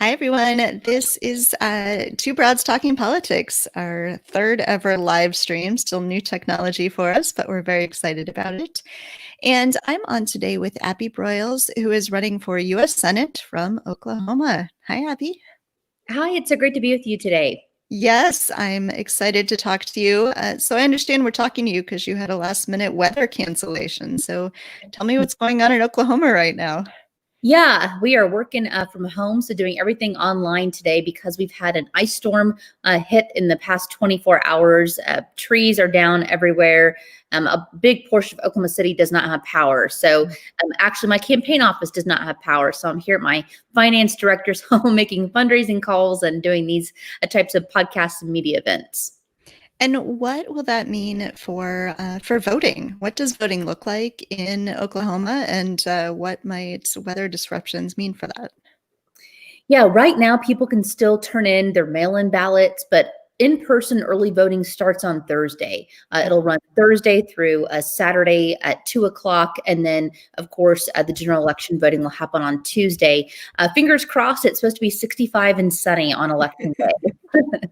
Hi, everyone. This is Two Broads Talking Politics, our third ever live stream. Still new technology for us, but we're very excited about it. And I'm on today with Abby Broyles, who is running for U.S. Senate from Oklahoma. Hi, Abby. Hi, it's so great to be with you today. Yes, I'm excited to talk to you. So I understand we're talking to you because you had a last minute weather cancellation. So tell me what's going on in Oklahoma right now. Yeah, we are working from home, so doing everything online today because we've had an ice storm hit in the past 24 hours. Trees are down everywhere. A big portion of Oklahoma City does not have power. So actually, my campaign office does not have power. So I'm here at my finance director's home making fundraising calls and doing these types of podcasts and media events. And what will that mean for voting? What does voting look like in Oklahoma, and what might weather disruptions mean for that? Yeah, right now people can still turn in their mail-in ballots, but in-person early voting starts on Thursday. It'll run Thursday through Saturday at 2 o'clock. And then, of course, the general election voting will happen on Tuesday. Fingers crossed, it's supposed to be 65 and sunny on election day.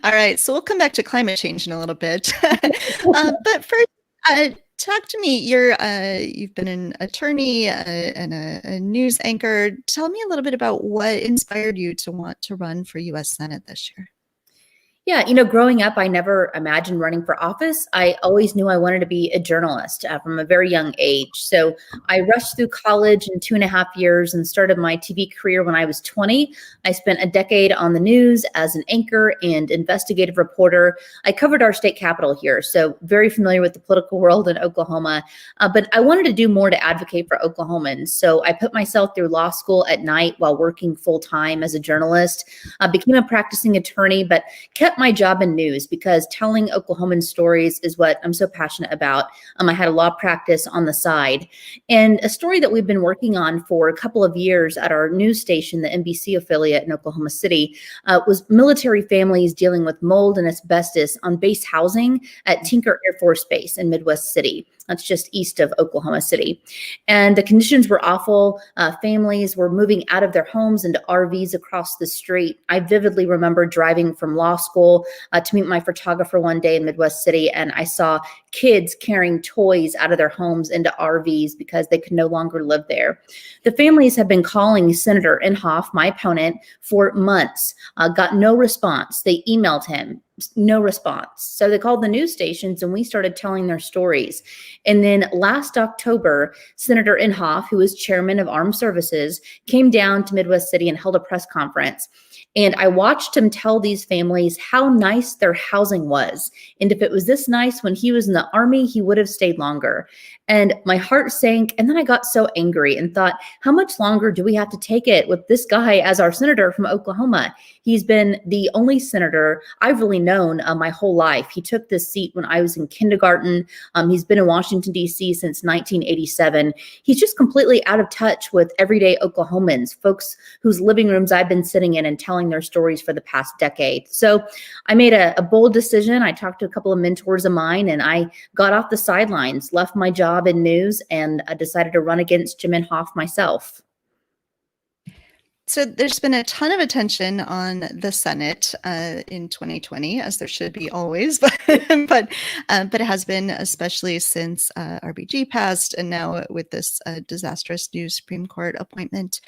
All right, so we'll come back to climate change in a little bit. But first, talk to me. You've been an attorney and a news anchor. Tell me a little bit about what inspired you to want to run for U.S. Senate this year. Yeah, growing up, I never imagined running for office. I always knew I wanted to be a journalist from a very young age. So I rushed through college in 2.5 years and started my TV career when I was 20. I spent a decade on the news as an anchor and investigative reporter. I covered our state capitol here, so very familiar with the political world in Oklahoma. But I wanted to do more to advocate for Oklahomans. So I put myself through law school at night while working full time as a journalist. I became a practicing attorney, but kept my job in news because telling Oklahoman stories is what I'm so passionate about. I had a law practice on the side, and a story that we've been working on for a couple of years at our news station, the NBC affiliate in Oklahoma City, was military families dealing with mold and asbestos on base housing at Tinker Air Force Base in Midwest City. That's just east of Oklahoma City. And the conditions were awful. Families were moving out of their homes into RVs across the street. I vividly remember driving from law school to meet my photographer one day in Midwest City, and I saw kids carrying toys out of their homes into RVs because they could no longer live there. The families have been calling Senator Inhofe, my opponent, for months, got no response. They emailed him. No response. So they called the news stations and we started telling their stories. And then last October, Senator Inhofe, who is chairman of Armed Services, came down to Midwest City and held a press conference. And I watched him tell these families how nice their housing was. And if it was this nice when he was in the Army, he would have stayed longer. And my heart sank. And then I got so angry and thought, how much longer do we have to take it with this guy as our senator from Oklahoma? He's been the only senator I've really known my whole life. He took this seat when I was in kindergarten. He's been in Washington, D.C. since 1987. He's just completely out of touch with everyday Oklahomans, folks whose living rooms I've been sitting in and telling their stories for the past decade. So I made a bold decision. I talked to a couple of mentors of mine and I got off the sidelines, left my job in news, and I decided to run against Jim Inhofe myself. So there's been a ton of attention on the Senate in 2020, as there should be always, but it has been, especially since RBG passed, and now with this disastrous new Supreme Court appointment.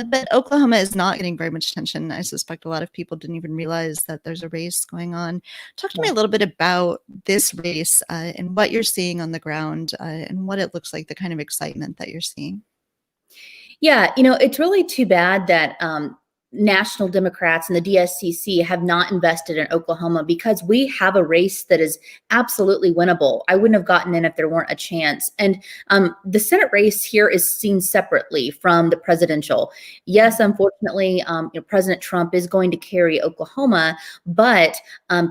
But Oklahoma is not getting very much attention. I suspect a lot of people didn't even realize that there's a race going on. Talk to me a little bit about this race and what you're seeing on the ground and what it looks like, the kind of excitement that you're seeing. Yeah, it's really too bad that national Democrats and the DSCC have not invested in Oklahoma because we have a race that is absolutely winnable. I wouldn't have gotten in if there weren't a chance. And the Senate race here is seen separately from the presidential. Yes, unfortunately, President Trump is going to carry Oklahoma, but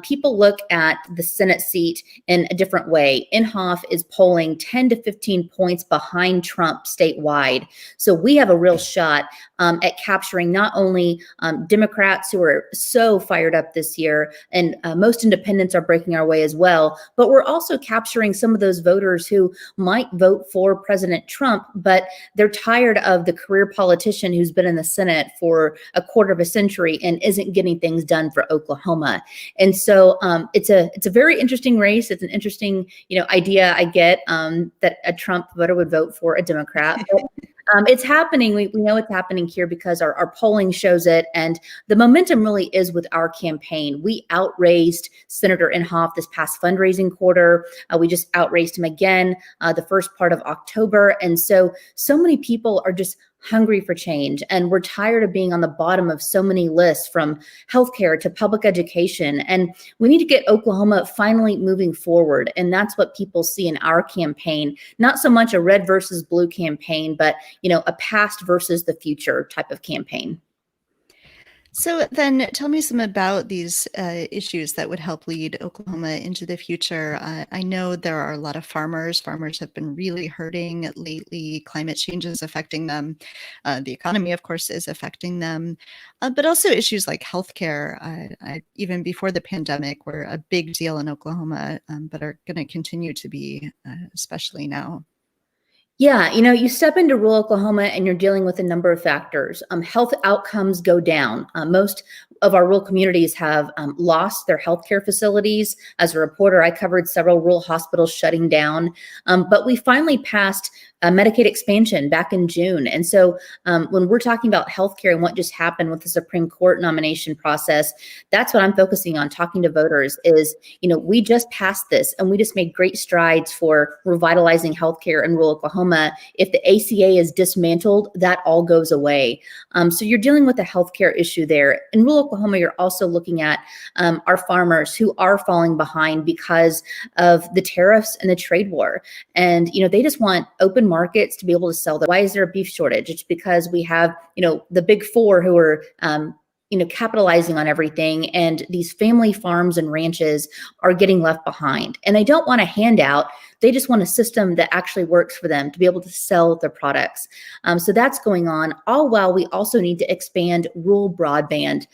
people look at the Senate seat in a different way. Inhofe is polling 10 to 15 points behind Trump statewide. So we have a real shot at capturing not only many Democrats who are so fired up this year, and most independents are breaking our way as well. But we're also capturing some of those voters who might vote for President Trump, but they're tired of the career politician who's been in the Senate for a quarter of a century and isn't getting things done for Oklahoma. And so it's a very interesting race. It's an interesting, idea I get that a Trump voter would vote for a Democrat. But it's happening. We know it's happening here because our polling shows it. And the momentum really is with our campaign. We outraised Senator Inhofe this past fundraising quarter. We just outraised him again the first part of October. And so many people are just hungry for change. And we're tired of being on the bottom of so many lists, from healthcare to public education. And we need to get Oklahoma finally moving forward. And that's what people see in our campaign. Not so much a red versus blue campaign, but, a past versus the future type of campaign. So then tell me some about these issues that would help lead Oklahoma into the future. I know there are a lot of farmers. Farmers have been really hurting lately. Climate change is affecting them. The economy, of course, is affecting them. But also issues like healthcare, even before the pandemic, were a big deal in Oklahoma, but are going to continue to be, especially now. Yeah, you step into rural Oklahoma and you're dealing with a number of factors. Health outcomes go down. Most of our rural communities have lost their healthcare facilities. As a reporter, I covered several rural hospitals shutting down. But we finally passed Medicaid expansion back in June. And so when we're talking about healthcare and what just happened with the Supreme Court nomination process, that's what I'm focusing on, talking to voters is, we just passed this and we just made great strides for revitalizing healthcare in rural Oklahoma. If the ACA is dismantled, that all goes away. So you're dealing with a healthcare issue there. In rural Oklahoma, you're also looking at our farmers who are falling behind because of the tariffs and the trade war. And, they just want open markets to be able to sell them. Why is there a beef shortage? It's because we have, the big four who are, capitalizing on everything. And these family farms and ranches are getting left behind. And they don't want a handout. They just want a system that actually works for them to be able to sell their products. So that's going on, all while we also need to expand rural broadband,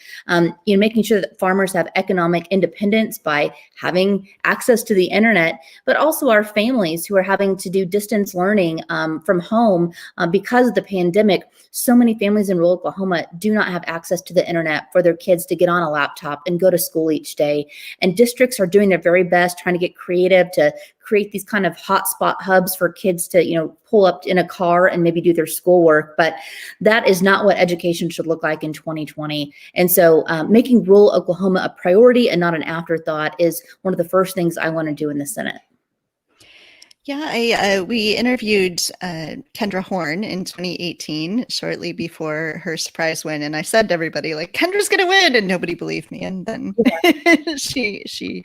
making sure that farmers have economic independence by having access to the internet, but also our families who are having to do distance learning from home because of the pandemic. So many families in rural Oklahoma do not have access to the internet for their kids to get on a laptop and go to school each day. And districts are doing their very best trying to get creative to create these kind of hotspot hubs for kids to, pull up in a car and maybe do their schoolwork. But that is not what education should look like in 2020. And so making rural Oklahoma a priority and not an afterthought is one of the first things I want to do in the Senate. Yeah, we interviewed Kendra Horn in 2018, shortly before her surprise win, and I said to everybody, like, Kendra's going to win, and nobody believed me. And then she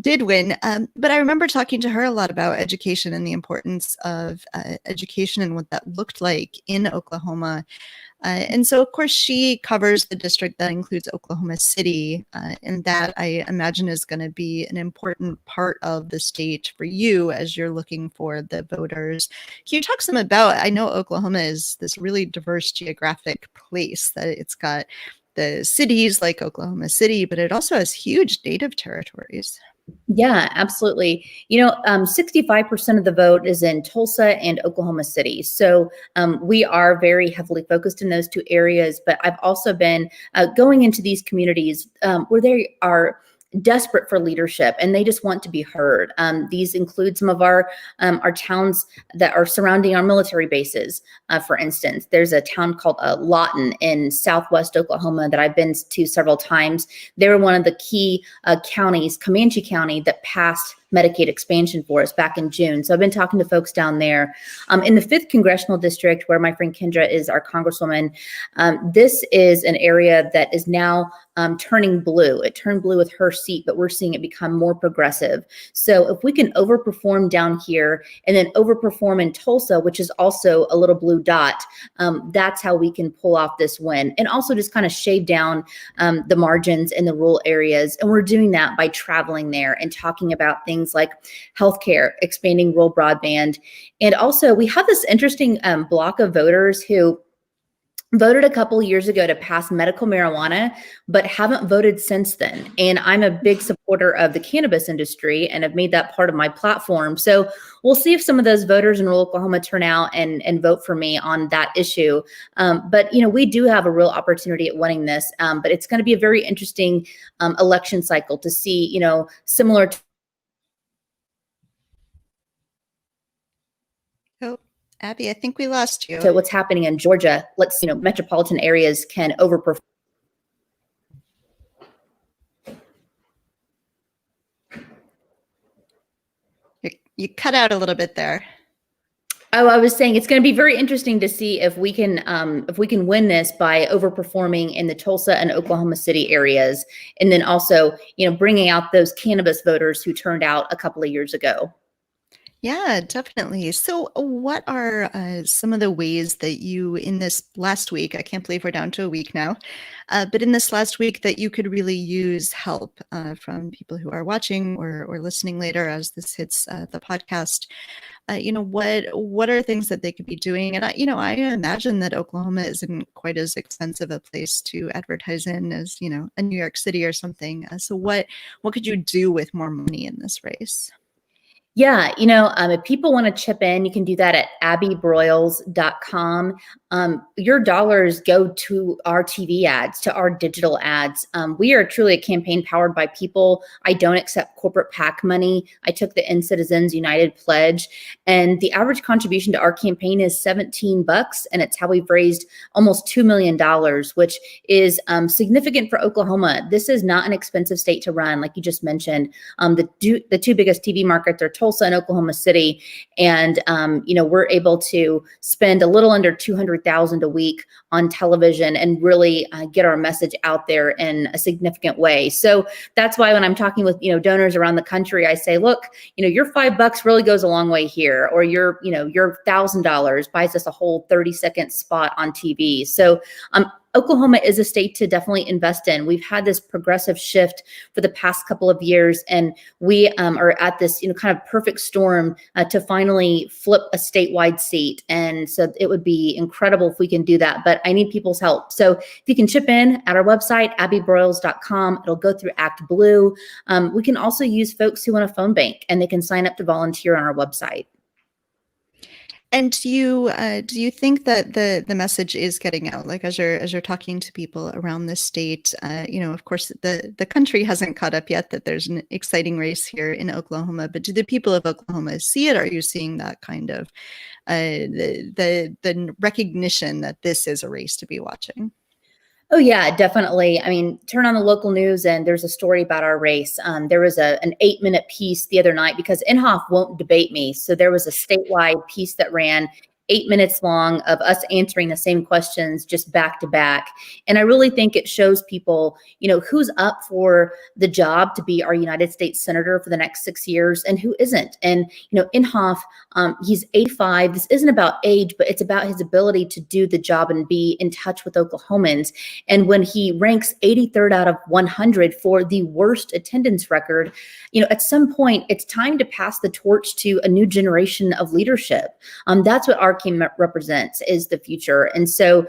did win. But I remember talking to her a lot about education and the importance of education and what that looked like in Oklahoma. And so, of course, she covers the district that includes Oklahoma City, and that I imagine is going to be an important part of the state for you as you're looking for the voters. Can you talk some about, I know Oklahoma is this really diverse geographic place, that it's got the cities like Oklahoma City, but it also has huge native territories. Yeah, absolutely. 65% of the vote is in Tulsa and Oklahoma City. So we are very heavily focused in those two areas. But I've also been going into these communities where they are desperate for leadership and they just want to be heard. These include some of our towns that are surrounding our military bases. For instance, there's a town called Lawton in southwest Oklahoma that I've been to several times. They were one of the key counties, Comanche County, that passed Medicaid expansion for us back in June. So I've been talking to folks down there. In the 5th Congressional District, where my friend Kendra is our congresswoman, this is an area that is now turning blue. It turned blue with her seat, but we're seeing it become more progressive. So if we can overperform down here and then overperform in Tulsa, which is also a little blue dot, that's how we can pull off this win. And also just kind of shave down the margins in the rural areas. And we're doing that by traveling there and talking about things like healthcare, expanding rural broadband. And also we have this interesting block of voters who voted a couple years ago to pass medical marijuana, but haven't voted since then. And I'm a big supporter of the cannabis industry and have made that part of my platform. So we'll see if some of those voters in rural Oklahoma turn out and vote for me on that issue. But, we do have a real opportunity at winning this. But it's going to be a very interesting election cycle to see, similar to Oh, Abby, I think we lost you. what's happening in Georgia. Let's, metropolitan areas can overperform. You cut out a little bit there. Oh, I was saying it's going to be very interesting to see if we can win this by overperforming in the Tulsa and Oklahoma City areas, and then also, bringing out those cannabis voters who turned out a couple of years ago. Yeah, definitely. So, what are some of the ways that you, in this last week, I can't believe we're down to a week now, but in this last week, that you could really use help from people who are watching or listening later as this hits the podcast? What are things that they could be doing? And I imagine that Oklahoma isn't quite as expensive a place to advertise in as a New York City or something. So, what could you do with more money in this race? Yeah, if people want to chip in, you can do that at abbybroyles.com. Your dollars go to our TV ads, to our digital ads. We are truly a campaign powered by people. I don't accept corporate PAC money. I took the End Citizens United pledge, and the average contribution to our campaign is $17, and it's how we've raised almost $2 million, which is significant for Oklahoma. This is not an expensive state to run, like you just mentioned. The two biggest TV markets are Tulsa and Oklahoma City. And, we're able to spend a little under $200,000 a week on television and really get our message out there in a significant way. So that's why when I'm talking with, donors around the country, I say, look, your $5 really goes a long way here, or your $1,000 buys us a whole 30-second spot on TV. So, Oklahoma is a state to definitely invest in. We've had this progressive shift for the past couple of years, and we are at this, kind of perfect storm to finally flip a statewide seat. And so it would be incredible if we can do that, but I need people's help. So if you can chip in at our website, abbybroyles.com, it'll go through Act Blue. We can also use folks who want a phone bank, and they can sign up to volunteer on our website. And do you think that the message is getting out? Like as you're talking to people around the state, of course the country hasn't caught up yet that there's an exciting race here in Oklahoma, but do the people of Oklahoma see it? Are you seeing that kind of the recognition that this is a race to be watching? Oh, yeah, definitely. I mean, turn on the local news and there's a story about our race. There was an 8-minute piece the other night because Inhofe won't debate me. So there was a statewide piece that ran 8 minutes long of us answering the same questions just back to back. And I really think it shows people, who's up for the job to be our United States Senator for the next 6 years and who isn't. And, Inhofe, he's 85. This isn't about age, but it's about his ability to do the job and be in touch with Oklahomans. And when he ranks 83rd out of 100 for the worst attendance record, at some point it's time to pass the torch to a new generation of leadership. That's what our represents, is the future. And so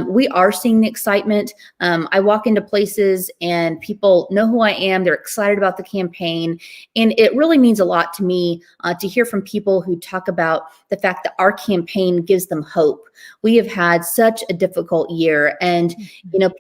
we are seeing the excitement. I walk into places and people know who I am. They're excited about the campaign. And it really means a lot to me to hear from people who talk about the fact that our campaign gives them hope. We have had such a difficult year. And,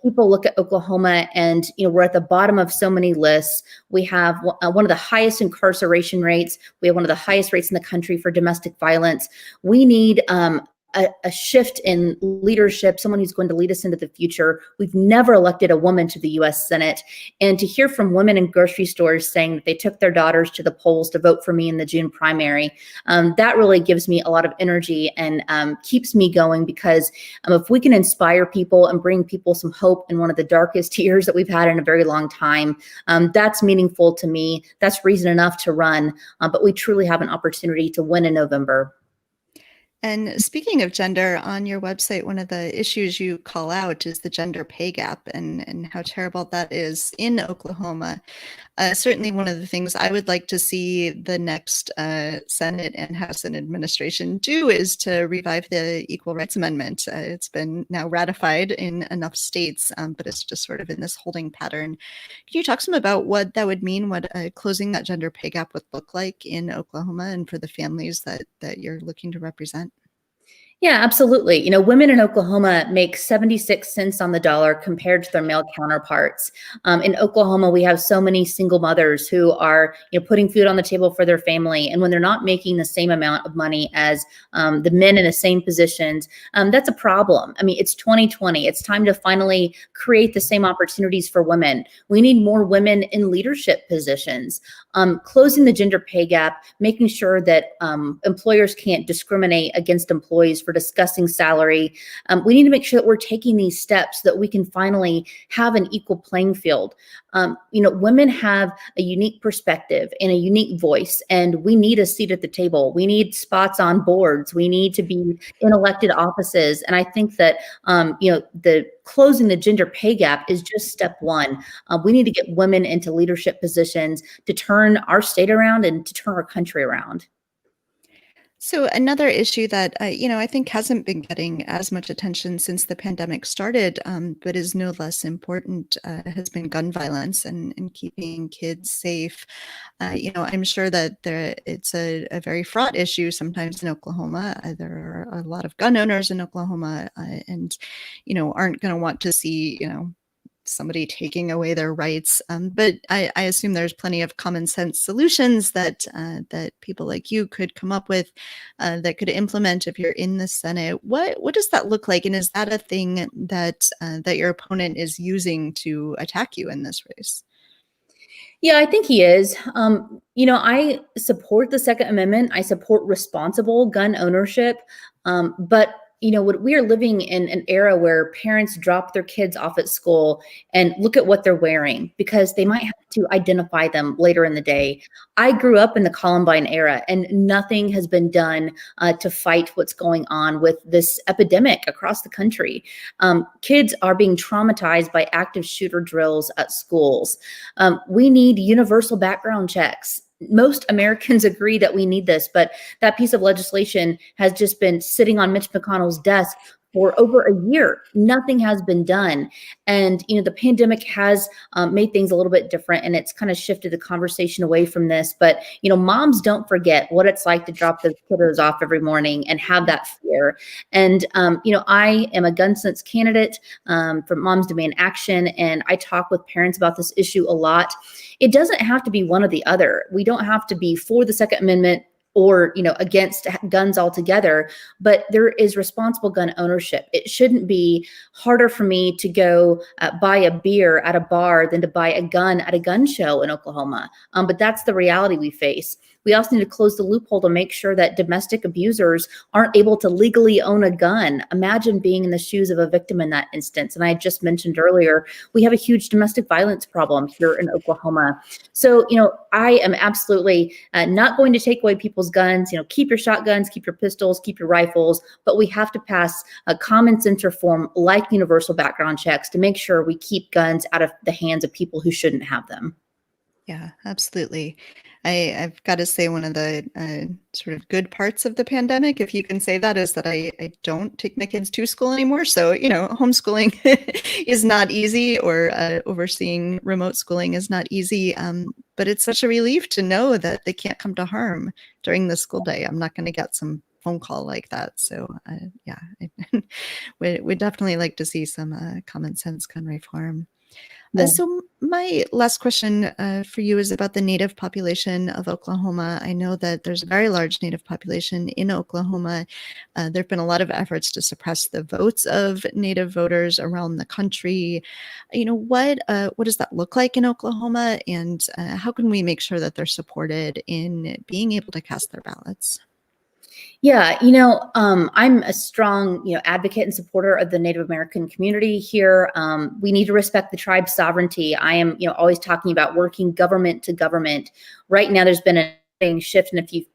people look at Oklahoma and, we're at the bottom of so many lists. We have one of the highest incarceration rates. We have one of the highest rates in the country for domestic violence. We need a shift in leadership, someone who's going to lead us into the future. We've never elected a woman to the U.S. Senate. And to hear from women in grocery stores saying that they took their daughters to the polls to vote for me in the June primary, that really gives me a lot of energy and keeps me going, because if we can inspire people and bring people some hope in one of the darkest years that we've had in a very long time, that's meaningful to me. That's reason enough to run. But we truly have an opportunity to win in November. And speaking of gender, on your website, one of the issues you call out is the gender pay gap and how terrible that is in Oklahoma. Certainly one of the things I would like to see the next Senate and House and administration do is to revive the Equal Rights Amendment. It's been now ratified in enough states, but it's just sort of in this holding pattern. Can you talk some about what that would mean, what closing that gender pay gap would look like in Oklahoma and for the families that you're looking to represent? Yeah, absolutely. Women in Oklahoma make 76 cents on the dollar compared to their male counterparts. In Oklahoma, we have so many single mothers who are, putting food on the table for their family. And when they're not making the same amount of money as the men in the same positions, that's a problem. I mean, it's 2020. It's time to finally create the same opportunities for women. We need more women in leadership positions. Closing the gender pay gap, making sure that employers can't discriminate against employees for discussing salary. We need to make sure that we're taking these steps so that we can finally have an equal playing field. Women have a unique perspective and a unique voice, and we need a seat at the table. We need spots on boards. We need to be in elected offices. And I think that, the closing the gender pay gap is just step one. We need to get women into leadership positions to turn our state around and to turn our country around. So another issue that I think hasn't been getting as much attention since the pandemic started, but is no less important, has been gun violence and keeping kids safe. I'm sure that it's a very fraught issue sometimes in Oklahoma. There are a lot of gun owners in Oklahoma, and aren't going to want to see somebody taking away their rights. But I assume there's plenty of common sense solutions that people like you could come up with that could implement if you're in the Senate. What does that look like? And is that a thing that your opponent is using to attack you in this race? Yeah, I think he is. I support the Second Amendment. I support responsible gun ownership. But what we are living in an era where parents drop their kids off at school and look at what they're wearing because they might have to identify them later in the day. I grew up in the Columbine era, and nothing has been done to fight what's going on with this epidemic across the country. Kids are being traumatized by active shooter drills at schools. We need universal background checks. Most Americans agree that we need this, but that piece of legislation has just been sitting on Mitch McConnell's desk for over a year. Nothing has been done. And, the pandemic has made things a little bit different, and it's kind of shifted the conversation away from this. But, moms don't forget what it's like to drop those kiddos off every morning and have that fear. And, I am a gun sense candidate for Moms Demand Action, and I talk with parents about this issue a lot. It doesn't have to be one or the other. We don't have to be for the Second Amendment or against guns altogether, but there is responsible gun ownership. It shouldn't be harder for me to go buy a beer at a bar than to buy a gun at a gun show in Oklahoma. But that's the reality we face. We also need to close the loophole to make sure that domestic abusers aren't able to legally own a gun. Imagine being in the shoes of a victim in that instance. And I just mentioned earlier, we have a huge domestic violence problem here in Oklahoma. So, I am absolutely not going to take away people's guns. Keep your shotguns, keep your pistols, keep your rifles, but we have to pass a common sense reform like universal background checks to make sure we keep guns out of the hands of people who shouldn't have them. Yeah, absolutely. I've got to say one of the sort of good parts of the pandemic, if you can say that, is that I don't take my kids to school anymore. So, homeschooling is not easy, or overseeing remote schooling is not easy. But it's such a relief to know that they can't come to harm during the school day. I'm not going to get some phone call like that. So, yeah, we'd definitely like to see some common sense gun reform. Yeah. So my last question for you is about the Native population of Oklahoma. I know that there's a very large Native population in Oklahoma. There have been a lot of efforts to suppress the votes of Native voters around the country. What does that look like in Oklahoma, and how can we make sure that they're supported in being able to cast their ballots? Yeah, I'm a strong, advocate and supporter of the Native American community here. We need to respect the tribe's sovereignty. I am, always talking about working government to government. Right now, there's been an shift. And if you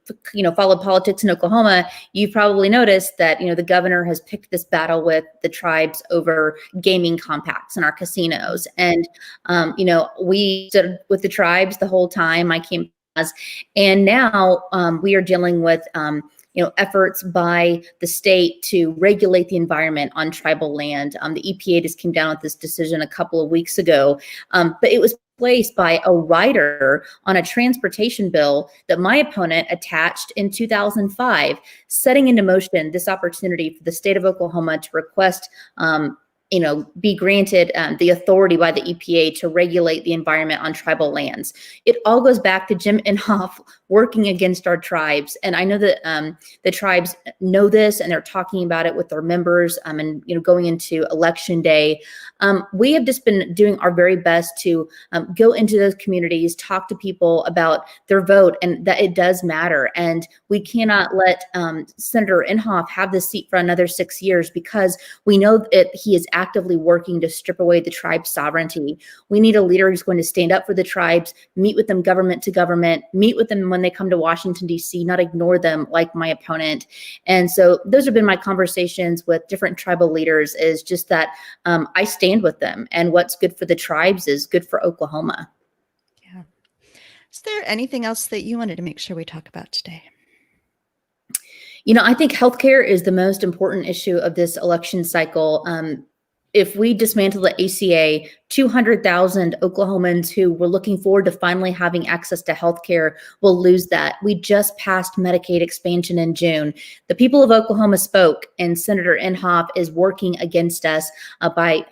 followed politics in Oklahoma, you've probably noticed that the governor has picked this battle with the tribes over gaming compacts in our casinos. And we stood with the tribes the whole time I came as, and now we are dealing with efforts by the state to regulate the environment on tribal land. The EPA just came down with this decision a couple of weeks ago, but it was placed by a rider on a transportation bill that my opponent attached in 2005, setting into motion this opportunity for the state of Oklahoma to request be granted the authority by the EPA to regulate the environment on tribal lands. It all goes back to Jim Inhofe working against our tribes. And I know that the tribes know this and they're talking about it with their members and going into election day. We have just been doing our very best to go into those communities, talk to people about their vote and that it does matter. And we cannot let Senator Inhofe have this seat for another 6 years because we know that he is actively working to strip away the tribe's sovereignty. We need a leader who's going to stand up for the tribes, meet with them government to government, meet with them when they come to Washington, D.C., not ignore them like my opponent. And so those have been my conversations with different tribal leaders, is just that I stand with them, and what's good for the tribes is good for Oklahoma. Yeah. Is there anything else that you wanted to make sure we talk about today? I think healthcare is the most important issue of this election cycle. If we dismantle the ACA, 200,000 Oklahomans who were looking forward to finally having access to healthcare will lose that. We just passed Medicaid expansion in June. The people of Oklahoma spoke, and Senator Inhofe is working against us by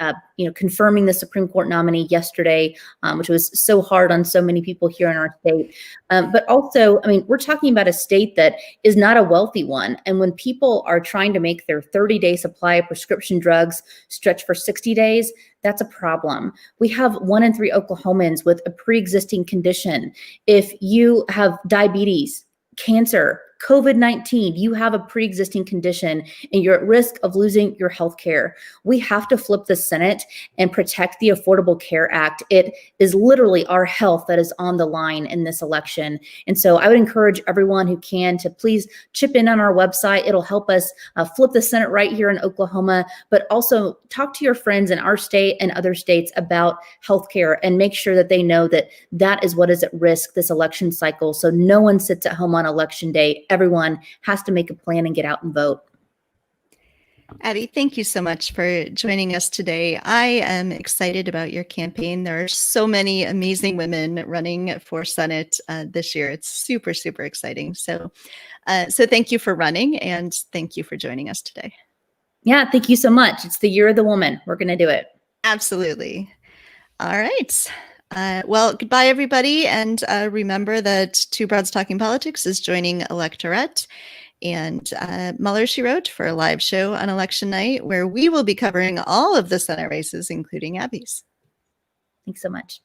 confirming the Supreme Court nominee yesterday, which was so hard on so many people here in our state. But also, we're talking about a state that is not a wealthy one. And when people are trying to make their 30-day supply of prescription drugs stretch for 60 days, that's a problem. We have 1 in 3 Oklahomans with a pre-existing condition. If you have diabetes, cancer, COVID-19, you have a pre-existing condition and you're at risk of losing your health care. We have to flip the Senate and protect the Affordable Care Act. It is literally our health that is on the line in this election. And so I would encourage everyone who can to please chip in on our website. It'll help us flip the Senate right here in Oklahoma, but also talk to your friends in our state and other states about healthcare and make sure that they know that that is what is at risk this election cycle. So no one sits at home on election day. Everyone has to make a plan and get out and vote. Abby, thank you so much for joining us today. I am excited about your campaign. There are so many amazing women running for Senate this year. It's super, super exciting. So thank you for running, and thank you for joining us today. Yeah, thank you so much. It's the year of the woman. We're going to do it. Absolutely. All right. Well, goodbye, everybody. And remember that Two Broads Talking Politics is joining Electorette and Mueller, She Wrote for a live show on election night, where we will be covering all of the Senate races, including Abby's. Thanks so much.